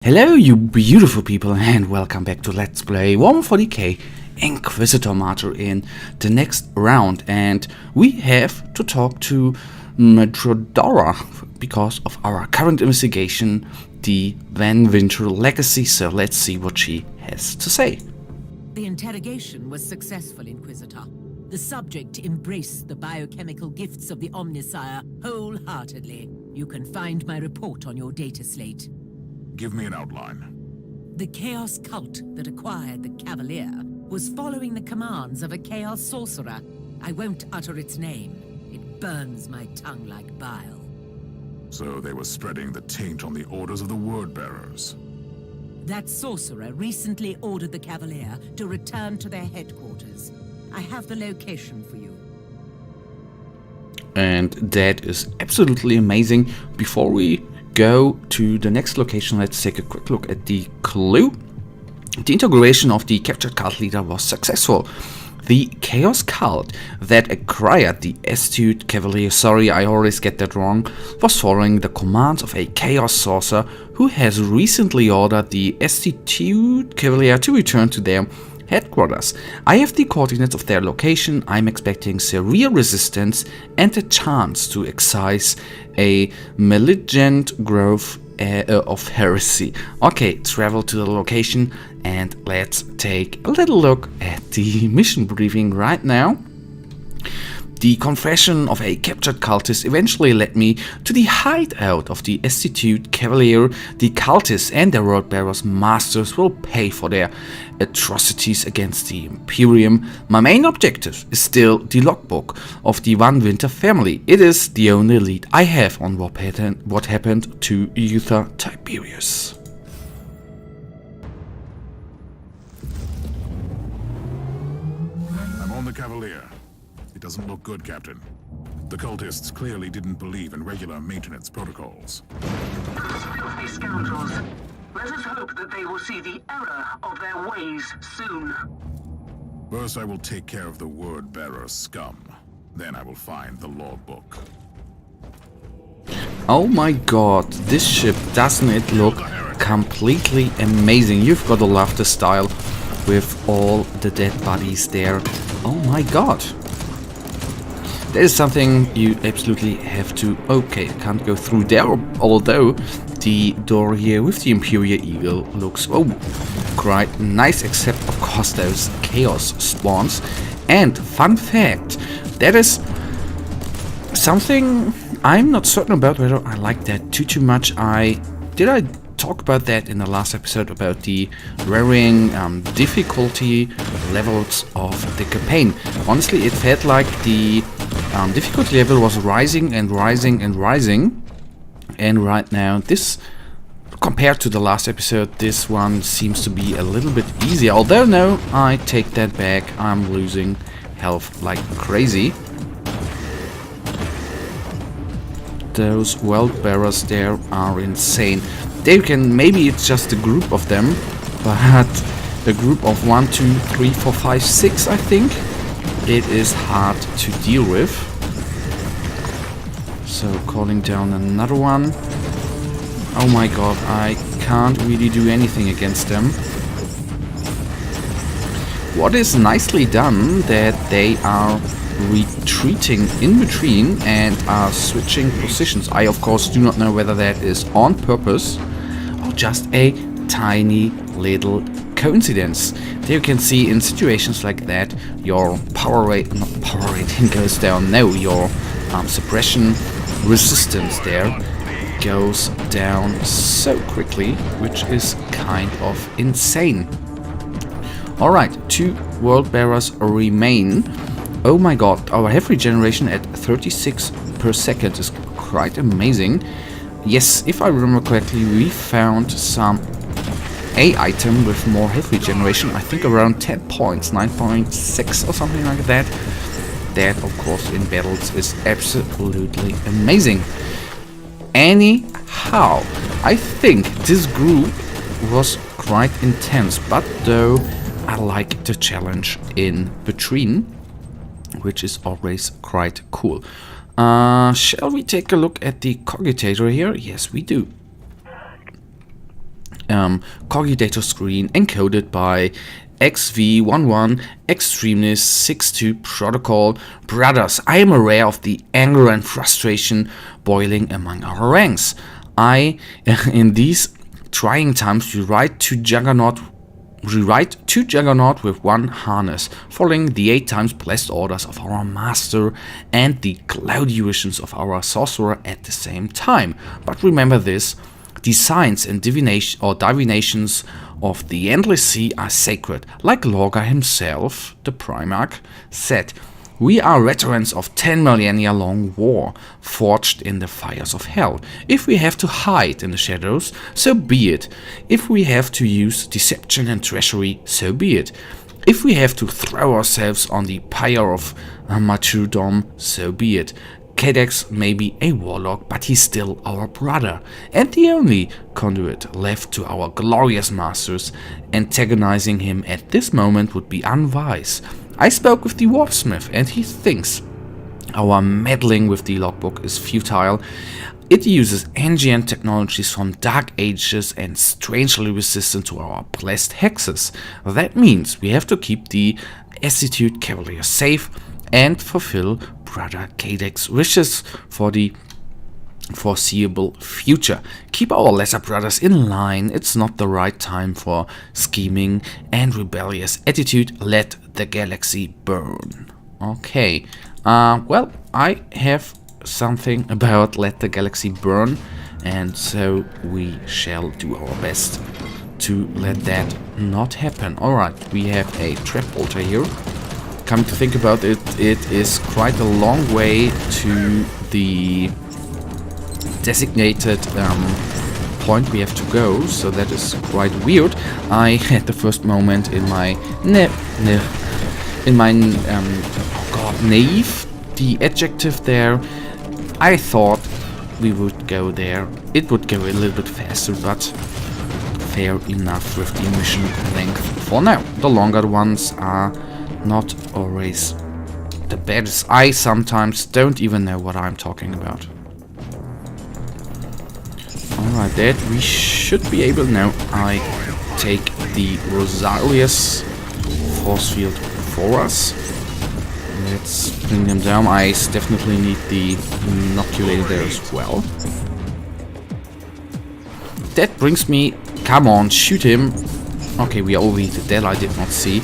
Hello you beautiful people and welcome back to Let's Play Warhammer 40k Inquisitor Martyr in the next round, and we have to talk to Martyr because of our current investigation, the Van Winter legacy, so let's see what she has to say. The interrogation was successful, Inquisitor. The subject embraced the biochemical gifts of the Omnisire wholeheartedly. You can find my report on your data slate. Give me an outline. The Chaos cult that acquired the Cavalier was following the commands of a Chaos sorcerer. I won't utter its name. It burns my tongue like bile. So they were spreading the taint on the orders of the Word-Bearers. That sorcerer recently ordered the Cavalier to return to their headquarters. I have the location for you. And that is absolutely amazing. Before we go to the next location, let's take a quick look at the clue. The integration of the captured cult leader was successful. The Chaos cult that acquired the Astute Cavelier, sorry I always get that wrong, was following the commands of a Chaos sorcerer who has recently ordered the Astute Cavelier to return to their headquarters. I have the coordinates of their location. I'm expecting severe resistance and a chance to excise a malignant growth of heresy. Okay, travel to the location and let's take a little look at the mission briefing right now. The confession of a captured cultist eventually led me to the hideout of the Astute Cavalier. The cultists and their Word-Bearers masters will pay for their atrocities against the Imperium. My main objective is still the logbook of the Van Winter family. It is the only lead I have on what happened to Uther Tiberius. I'm on the Cavalier. It doesn't look good, Captain. The cultists clearly didn't believe in regular maintenance protocols. Those filthy scoundrels. Let us hope that they will see the error of their ways soon. First, I will take care of the Word-Bearer scum. Then I will find the logbook. Oh my god, this ship, doesn't it look completely amazing? You've got to love the style with all the dead bodies there. Oh my god. That is something you absolutely have to... Okay, can't go through there, although the door here with the Imperial Eagle looks quite nice, except of course those Chaos spawns. And fun fact, that is something I'm not certain about whether I like that too much. Did I talk about that in the last episode about the varying difficulty levels of the campaign? Honestly, it felt like the difficulty level was rising and rising and rising, and right now this, compared to the last episode, this one seems to be a little bit easier, although no, I take that back, I'm losing health like crazy. Those Word-Bearers there are insane. They can, maybe it's just a group of them, but a group of 1, 2, 3, 4, 5, 6 I think, it is hard to deal with. So calling down another one. Oh my god, I can't really do anything against them. What is nicely done that they are retreating in between and are switching positions. I of course do not know whether that is on purpose or just a tiny little coincidence. There you can see in situations like that your power rating goes down. No, your suppression resistance there goes down so quickly, which is kind of insane. Alright, 2 Word-Bearers remain. Oh my god, our health regeneration at 36 per second is quite amazing. Yes, if I remember correctly, we found some item with more health regeneration, I think around 10 points, 9.6 or something like that. That, of course, in battles is absolutely amazing. Anyhow, I think this group was quite intense, but though I like the challenge in between, which is always quite cool. Shall we take a look at the cogitator here? Yes, we do. cogitator screen encoded by XV11 Extremis 62 Protocol. Brothers, I am aware of the anger and frustration boiling among our ranks. In these trying times, rewrite to Juggernaut with one harness, following the 8 times blessed orders of our master and the cloudy visions of our sorcerer at the same time. But remember this, the signs and divinations of the endless sea are sacred, like Lorgar himself, the Primarch, said. We are veterans of 10 millennia long war, forged in the fires of hell. If we have to hide in the shadows, so be it. If we have to use deception and treachery, so be it. If we have to throw ourselves on the pyre of martyrdom, so be it. Cadex may be a warlock, but he's still our brother, and the only conduit left to our glorious masters. Antagonizing him at this moment would be unwise. I spoke with the Warpsmith, and he thinks our meddling with the logbook is futile. It uses ancient technologies from dark ages and strangely resistant to our blessed hexes. That means we have to keep the Astute Cavelier safe and fulfill Brother Cadex's wishes for the foreseeable future. Keep our lesser brothers in line. It's not the right time for scheming and rebellious attitude. Let the galaxy burn. Okay, well, I have something about let the galaxy burn, and so we shall do our best to let that not happen. Alright, we have a trap bolter here. Come to think about it, it is quite a long way to the designated point we have to go, so that is quite weird. I had the first moment in my naive, the adjective there. I thought we would go there. It would go a little bit faster, but fair enough with the mission length for now. The longer ones are not always the best. I sometimes don't even know what I'm talking about. Alright, that we should be able now. I take the Rosalius force field for us. Let's bring them down. I definitely need the inoculator there as well. That brings me... Come on, shoot him. Okay, we are overheated. That I did not see.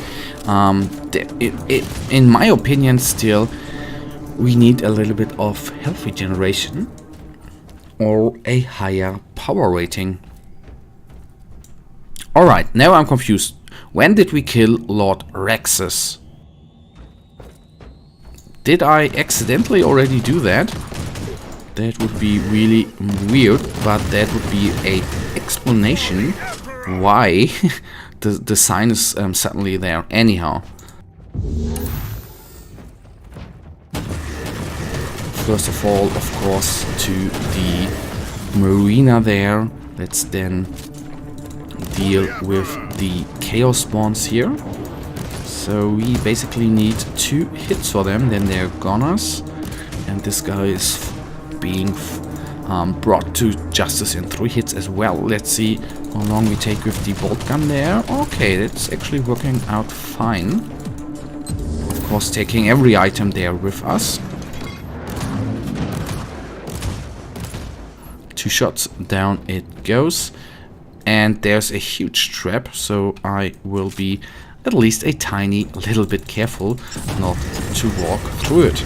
In my opinion, still, we need a little bit of health regeneration or a higher power rating. Alright, now I'm confused. When did we kill Lord Rexus? Did I accidentally already do that? That would be really weird, but that would be a explanation why the sign is suddenly there. Anyhow, first of all, of course, to the marina there. Let's then deal with the chaos spawns here. So we basically need 2 hits for them, then they're goners, and this guy is being brought to justice in 3 hits as well. Let's see how long we take with the bolt gun there. Okay, that's actually working out fine. Of course, taking every item there with us. 2 shots down it goes, and there's a huge trap, so I will be at least a tiny little bit careful not to walk through it.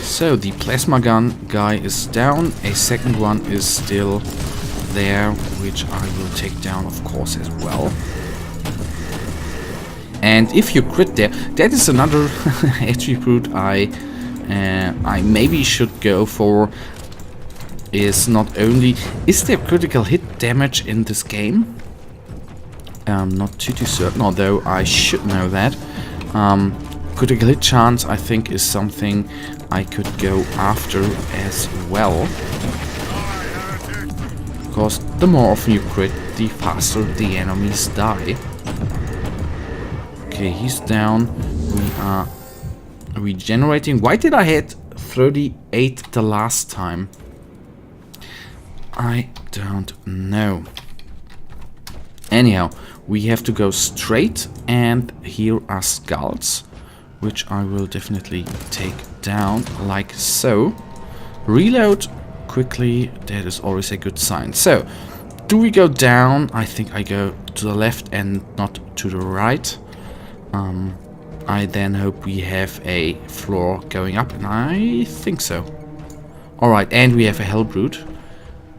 So the plasma gun guy is down, a second one is still there, which I will take down of course as well. And if you crit there, that is another attribute I maybe should go for, is not only, is there critical hit damage in this game? Not too certain, although I should know that. Critical hit chance, I think, is something I could go after as well. Because the more often you crit, the faster the enemies die. Okay, he's down. We are regenerating. Why did I hit 38 the last time? I don't know. Anyhow, we have to go straight, and here are skulls, which I will definitely take down, like so. Reload quickly, that is always a good sign. So, do we go down? I think I go to the left and not to the right. I then hope we have a floor going up, and I think so. Alright, and we have a Hellbrute.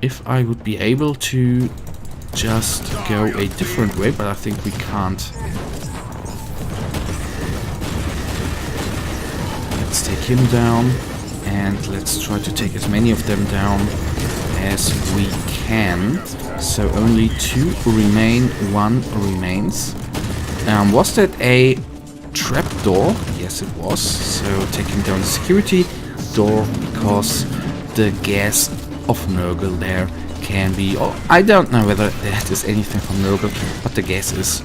If I would be able to just go a different way, but I think we can't. Let's take him down, and let's try to take as many of them down as we can. So only 2 remain, 1 remains. Was that a trapdoor? Yes, it was. So taking down the security door, because the gas of Nurgle there can be... Oh, I don't know whether that is anything from Nurgle, but the gas is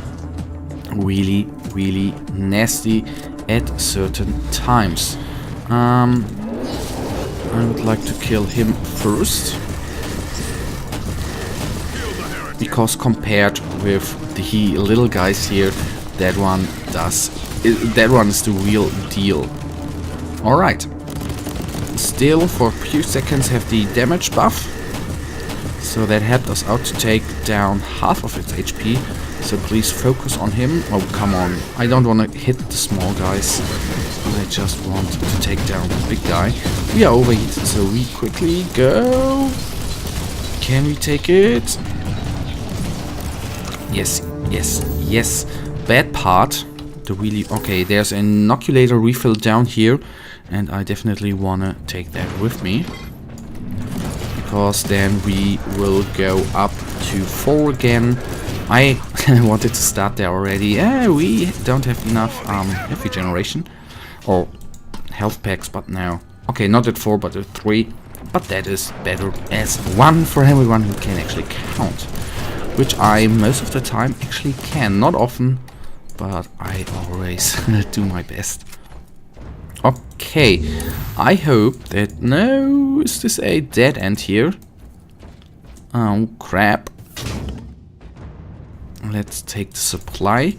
really, really nasty at certain times. I would like to kill him first, because compared with the little guys here, that one is the real deal. Alright. Still for a few seconds have the damage buff, so that helped us out to take down half of its HP. So please focus on him. Oh, come on. I don't want to hit the small guys. I just want to take down the big guy. We are overheated, so we quickly go. Can we take it? Yes, yes, yes. Bad part. The really... Okay, there's an inoculator refill down here, and I definitely want to take that with me, because then we will go up to 4 again. I wanted to start there already. We don't have enough health regeneration or health packs, but now. Okay, not at 4, but at 3. But that is better as 1 for everyone who can actually count, which I most of the time actually can. Not often, but I always do my best. Okay, I hope that... No, is this a dead end here? Oh, crap. Let's take the supply.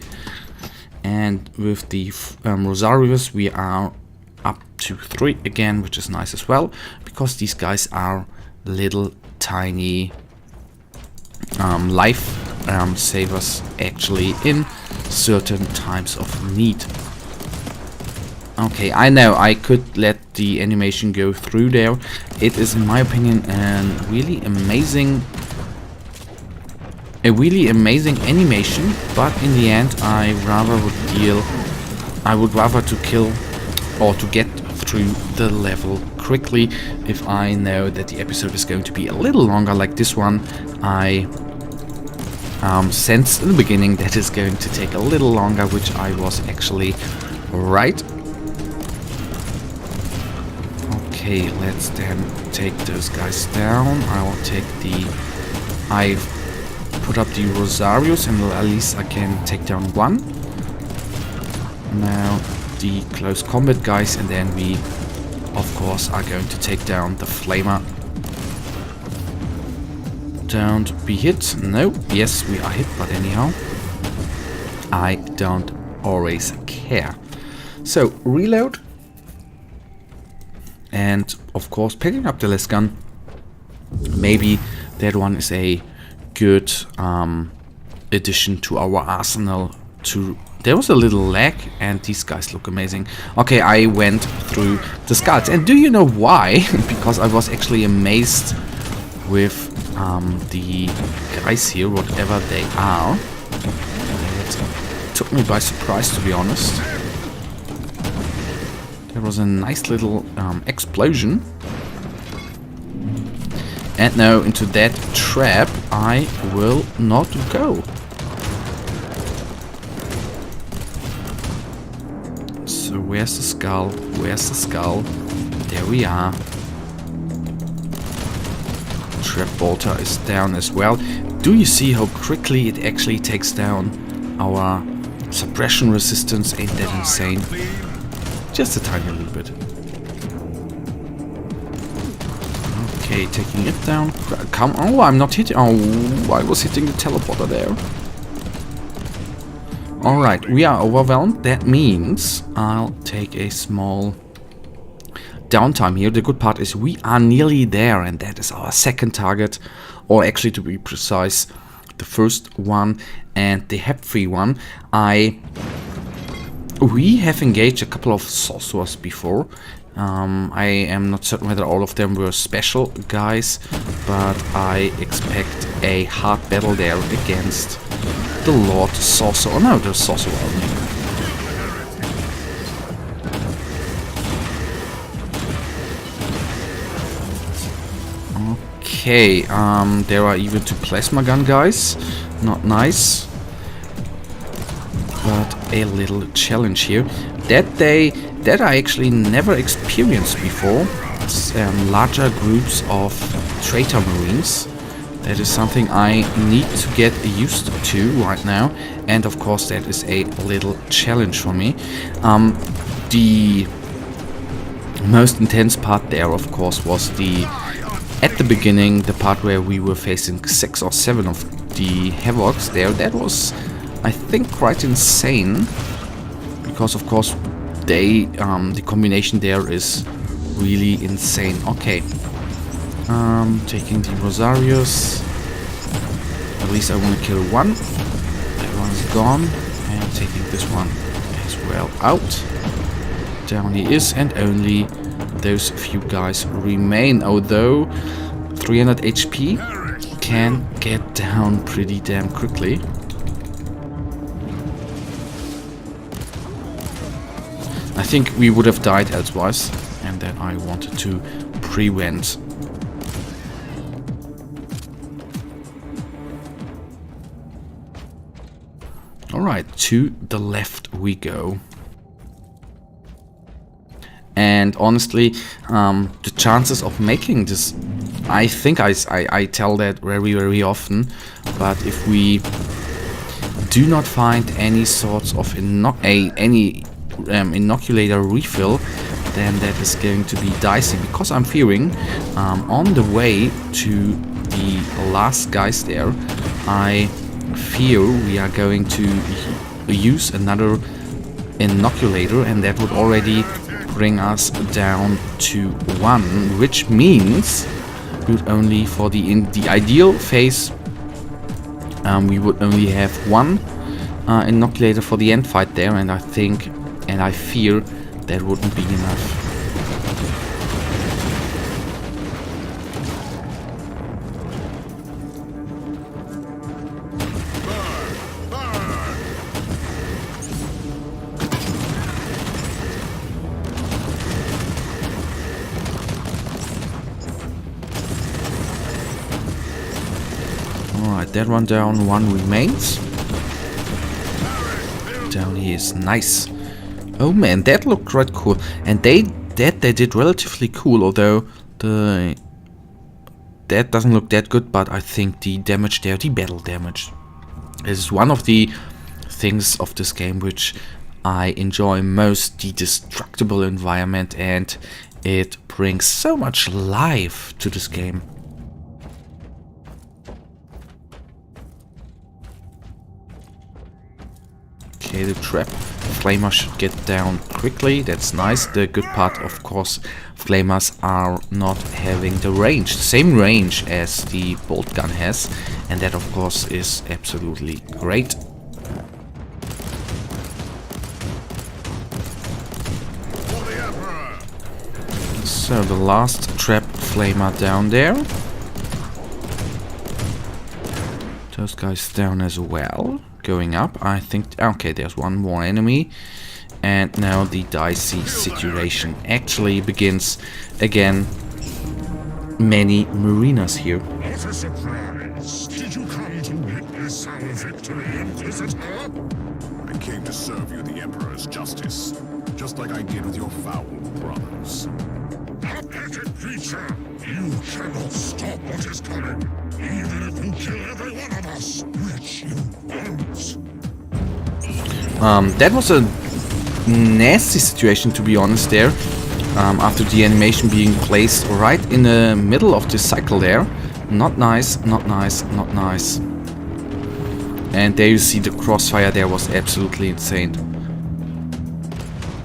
And with the Rosarius, we are up to 3 again, which is nice as well, because these guys are little tiny life savers actually in certain times of need. Okay, I know I could let the animation go through there. It is, in my opinion, a really amazing animation, but in the end I would rather to kill or to get through the level quickly if I know that the episode is going to be a little longer, like this one. I sensed in the beginning that it's going to take a little longer, which I was actually right. Okay, let's then take those guys down. I will take the... I've put up the Rosarius, and at least I can take down 1. Now the close combat guys, and then we, of course, are going to take down the Flamer. Don't be hit. No, yes, we are hit, but anyhow, I don't always care. So, reload. And, of course, picking up the less gun. Maybe that one is a good addition to our arsenal. There was a little lag, and these guys look amazing. Okay, I went through the skulls. And do you know why? Because I was actually amazed with the guys here, whatever they are. It took me by surprise, to be honest. There was a nice little explosion. And now into that trap I will not go. So where's the skull? Where's the skull? There we are. Trap bolter is down as well. Do you see how quickly it actually takes down our suppression resistance? Ain't that insane? Just a tiny little bit. Okay, taking it down. Come on. Oh, I'm not hitting. Oh, I was hitting the teleporter there. Alright, we are overwhelmed. That means I'll take a small downtime here. The good part is we are nearly there, and that is our second target, or actually to be precise, the first one and the hep-free one. We have engaged a couple of sorcerers before. I am not certain whether all of them were special guys, but I expect a hard battle there against the Lord Sorcerer. Oh no, the Sorcerer only. Okay, there are even 2 plasma gun guys. Not nice. But a little challenge here. That I actually never experienced before. Larger groups of traitor marines. That is something I need to get used to right now, and of course that is a little challenge for me. The most intense part there, of course, was at the beginning, the part where we were facing 6 or 7 of the Havocs there. That was, I think, quite insane, because of course the combination there is really insane. Okay. Taking the Rosarius. At least I want to kill one. That one's gone. And taking this one as well out. Down he is, and only those few guys remain. Although 300 HP can get down pretty damn quickly. I think we would have died elsewise, and that I wanted to prevent. Alright, to the left we go. And honestly, the chances of making this, I think I tell that very, very often, but if we do not find any sorts of inoculator refill, then that is going to be dicey, because I'm fearing on the way to the last guys there, I fear we are going to use another inoculator, and that would already bring us down to 1, which means we would only, for the ideal phase, we would only have 1 inoculator for the end fight there, and I think, and I fear that wouldn't be enough. Alright, that one down, 1 remains. Down here is nice. Oh man, that looked quite cool. And they did relatively cool, although that doesn't look that good, but I think the damage there, the battle damage, is one of the things of this game which I enjoy most, the destructible environment, and it brings so much life to this game. Okay, the trap flamer should get down quickly. That's nice. The good part, of course, flamers are not having the range, same range as the bolt gun has, and that of course is absolutely great. So the last trap flamer down there. Those guys down as well. Going up, I think. Okay, there's one more enemy, and now the dicey situation actually begins again. Many marinas here. What a surprise! Did you come to witness our victory, Inquisitor? I came to serve you the Emperor's justice, just like I did with your foul brothers. Pathetic creature! You cannot stop what is coming, even if you kill every one of us, which you won't. That was a nasty situation, to be honest there. after the animation being placed right in the middle of the cycle there. Not nice, not nice, not nice. And there you see the crossfire there was absolutely insane.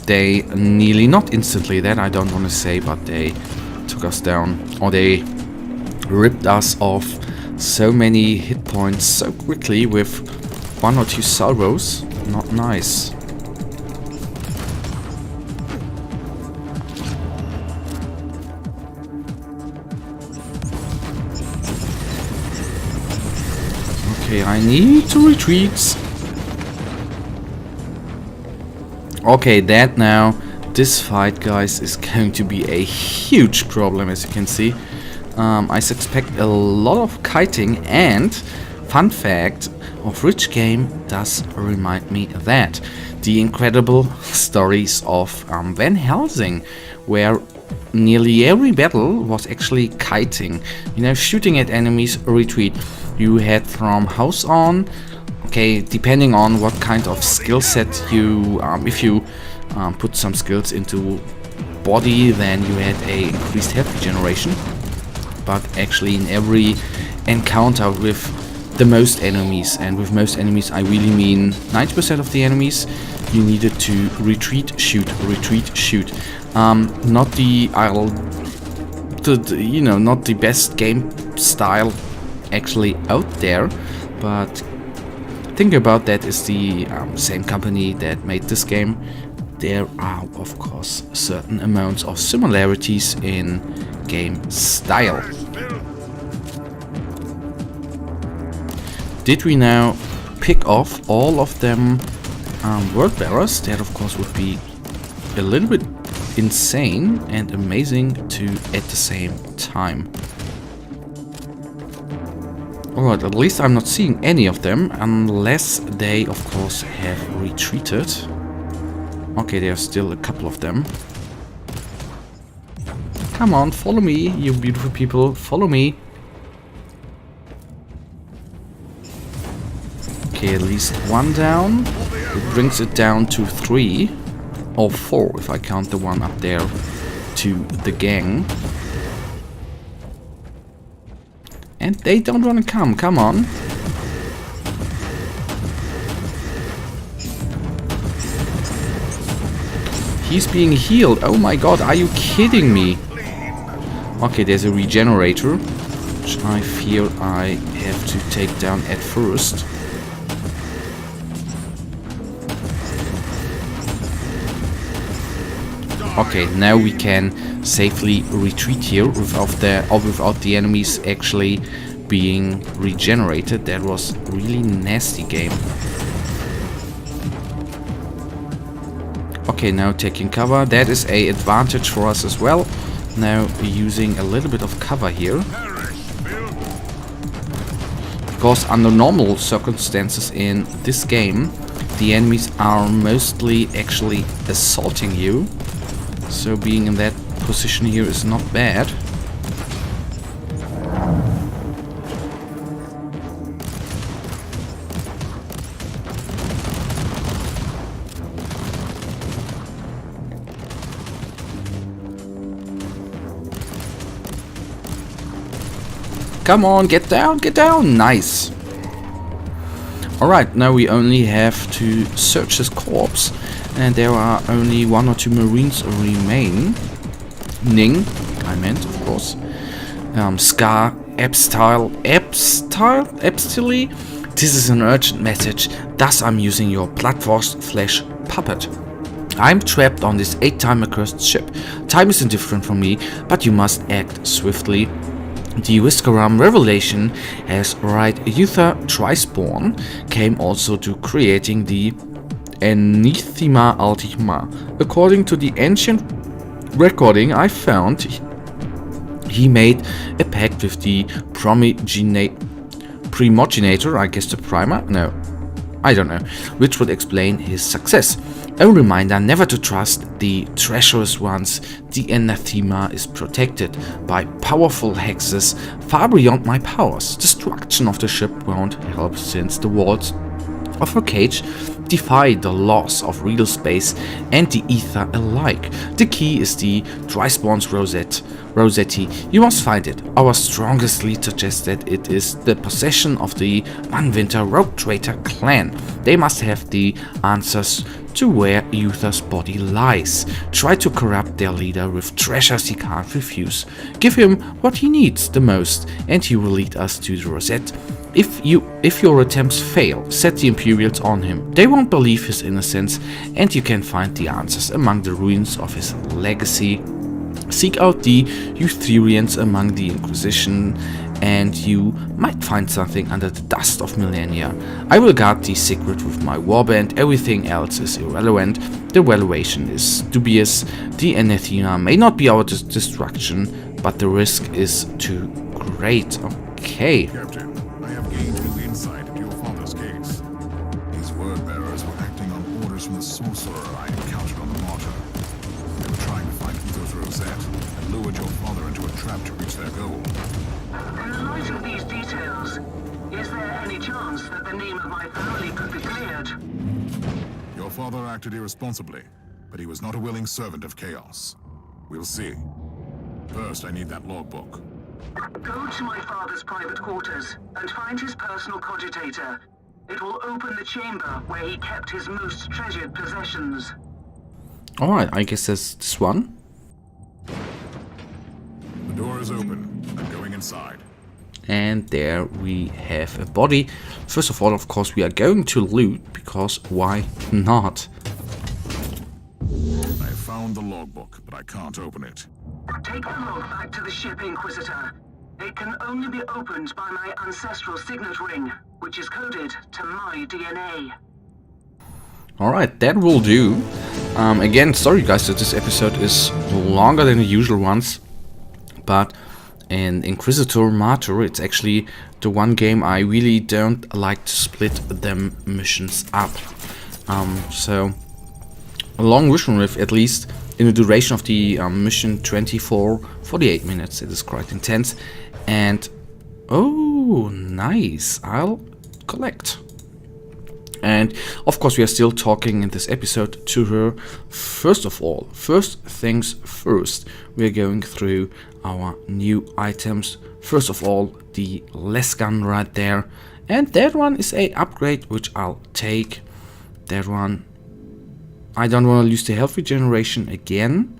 They nearly, not instantly, that I don't want to say, but they took us down. Or they ripped us off so many hit points so quickly with 1 or 2 salvos. Not nice. Okay, I need to retreat. Okay, that now, this fight, guys, is going to be a huge problem, as you can see. I suspect a lot of kiting, and fun fact of which game does remind me of that. The incredible stories of Van Helsing, where nearly every battle was actually kiting. You know, shooting at enemies, retreat. You had from house on, okay, depending on what kind of skill set you, if you put some skills into body, then you had a increased health regeneration. But actually in every encounter with the most enemies, and with most enemies I really mean 90% of the enemies, you needed to retreat, shoot, retreat, shoot. Not the you know, not the best game style actually out there, but think about that, is the same company that made this game. There are of course certain amounts of similarities in game style. Did we now pick off all of them word bearers? That of course would be a little bit insane and amazing to at the same time. Alright, at least I'm not seeing any of them, unless they, of course, have retreated. Okay, there's still a couple of them. Come on, follow me, you beautiful people, follow me. Okay, at least one down. It brings it down to 3. Or 4, if I count the one up there to the gang. And they don't want to come on. He's being healed. Oh my god, are you kidding me? Okay, there's a regenerator, which I fear I have to take down at first. Okay, now we can safely retreat here without the enemies actually being regenerated. That was a really nasty game. Okay, now taking cover. That is an advantage for us as well. Now using a little bit of cover here. Because under normal circumstances in this game, the enemies are mostly actually assaulting you. So being in that position here is not bad. Come on, get down, get down! Nice! Alright, now we only have to search his corpse. And there are only 1 or 2 marines remaining. I meant, of course. Scar, Epstyle. This is an urgent message. Thus I'm using your Bloodforce flesh puppet. I'm trapped on this 8-time accursed ship. Time is indifferent for me, but you must act swiftly. The Whiskeram revelation as right Uther Trispawn came also to creating the Anathema Ultima. According to the ancient recording I found, he made a pact with the Primogenitor, I guess the Primer? No, I don't know, which would explain his success. A reminder never to trust the treacherous ones. The Anathema is protected by powerful hexes far beyond my powers. Destruction of the ship won't help since the walls of her cage defy the laws of real space and the ether alike. The key is the Dryspawns Rosette. You must find it. Our strongest lead suggests that it is the possession of the Van Winter Rogue Traitor clan. They must have the answers to where Uther's body lies. Try to corrupt their leader with treasures he can't refuse. Give him what he needs the most, and he will lead us to the Rosette. If your attempts fail, set the Imperials on him. They won't believe his innocence, and you can find the answers among the ruins of his legacy. Seek out the Eutherians among the Inquisition, and you might find something under the dust of millennia. I will guard the secret with my warband. Everything else is irrelevant. The valuation is dubious. The anathema may not be our destruction, but the risk is too great. Okay. Captain, I have gained new insight into your father's case. These word-bearers were acting on orders from the sorcerer I encountered on the Martyr. They were trying to find Uther's Rosette and lured your father into a trap to reach their goal. In the light of these details, is there any chance that the name of my family could be cleared? Your father acted irresponsibly, but he was not a willing servant of chaos. We'll see. First, I need that logbook. Go to my father's private quarters and find his personal cogitator. It will open the chamber where he kept his most treasured possessions. Alright, I guess that's this one. The door is open. I'm going inside. And there we have a body. First of all, of course, we are going to loot, because why not? I found the logbook, but I can't open it. Take the log back to the ship, Inquisitor. It can only be opened by my ancestral signet ring, which is coded to my DNA. Alright, that will do. Again, sorry guys that this episode is longer than the usual ones, but in Inquisitor Martyr, it's actually the one game I really don't like to split them missions up. So a long mission with at least in the duration of the mission 48 minutes. It is quite intense. And oh, nice, I'll collect. And of course we are still talking in this episode to her. First of all, first things first, we're going through our new items. First of all, the less gun right there, and that one is a upgrade which I'll take. That one, I don't want to lose the health regeneration again,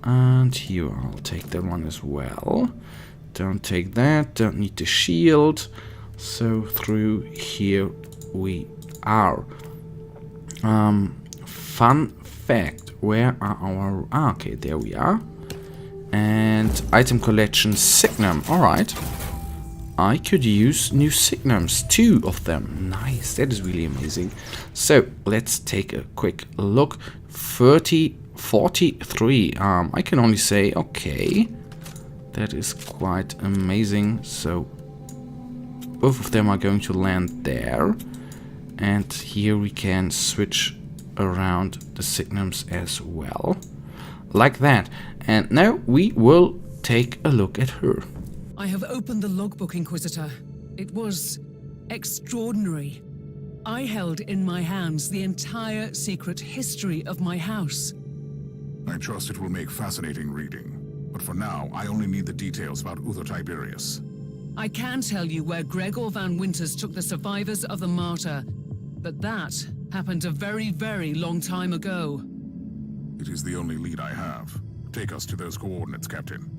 and here I'll take that one as well. Don't take that, don't need the shield. So through here we are. Fun fact, where are our... okay, there we are. And item collection signum, alright. I could use new signums, 2 of them. Nice, that is really amazing. So let's take a quick look. 43. I can only say okay. That is quite amazing. So both of them are going to land there. And here we can switch around the signums as well. Like that. And now we will take a look at her. I have opened the logbook, Inquisitor. It was extraordinary. I held in my hands the entire secret history of my house. I trust it will make fascinating reading. But for now, I only need the details about Uther Tiberius. I can tell you where Gregor Van Winters took the survivors of the Martyr, but that happened a very, very long time ago. It is the only lead I have. Take us to those coordinates, Captain.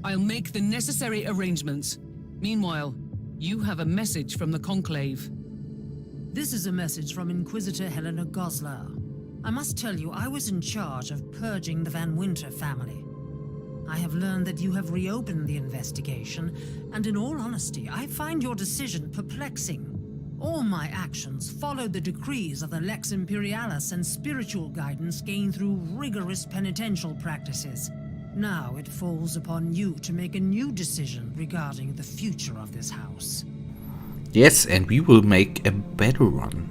I'll make the necessary arrangements. Meanwhile, you have a message from the Conclave. This is a message from Inquisitor Helena Goslar. I must tell you, I was in charge of purging the Van Winter family. I have learned that you have reopened the investigation, and in all honesty, I find your decision perplexing. All my actions followed the decrees of the Lex Imperialis and spiritual guidance gained through rigorous penitential practices. Now it falls upon you to make a new decision regarding the future of this house. Yes, and we will make a better one.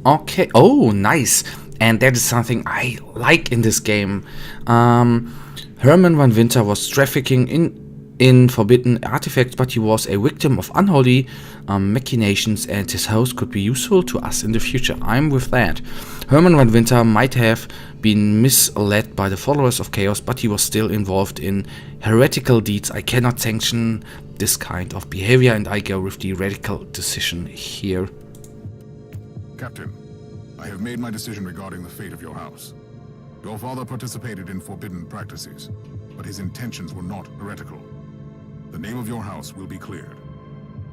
Okay, oh, nice. And that is something I like in this game. Herman Van Winter was trafficking in in forbidden artifacts, but he was a victim of unholy machinations, and his house could be useful to us in the future. I'm with that. Herman van Winter might have been misled by the followers of Chaos, but he was still involved in heretical deeds. I cannot sanction this kind of behavior, and I go with the radical decision here. Captain, I have made my decision regarding the fate of your house. Your father participated in forbidden practices, but his intentions were not heretical. The name of your house will be cleared.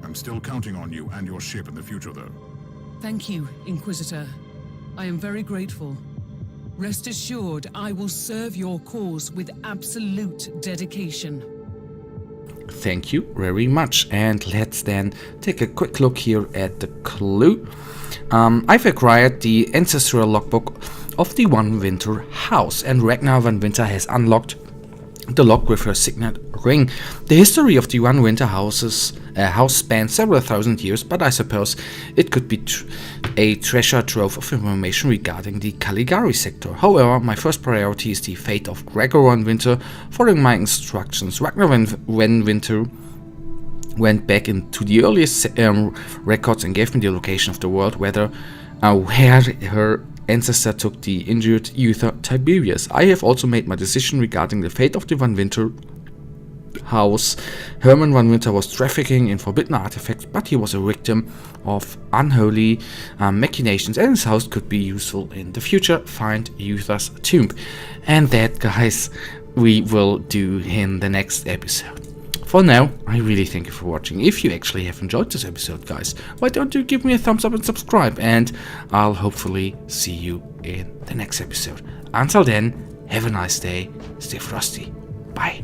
I'm still counting on you and your ship in the future, though. Thank you, Inquisitor. I am very grateful. Rest assured, I will serve your cause with absolute dedication. Thank you very much. And let's then take a quick look here at the clue. I've acquired the ancestral logbook of the Van Winter house, and Ragnar van Winter has unlocked the log with her signet ring. The history of the Van Winter house spans several thousand years, but I suppose it could be a treasure trove of information regarding the Caligari sector. However, my first priority is the fate of Gregor van Winter. Following my instructions, Ragnar van Winter went back into the earliest records and gave me the location of the world where her ancestor took the injured youth Tiberius. I have also made my decision regarding the fate of the Van Winter house. Herman van Winter was trafficking in forbidden artifacts, but he was a victim of unholy machinations, and his house could be useful in the future. Find Uther's tomb. And that, guys, we will do in the next episode. For now, I really thank you for watching. If you actually have enjoyed this episode, guys, why don't you give me a thumbs up and subscribe, and I'll hopefully see you in the next episode. Until then, have a nice day, stay frosty, bye.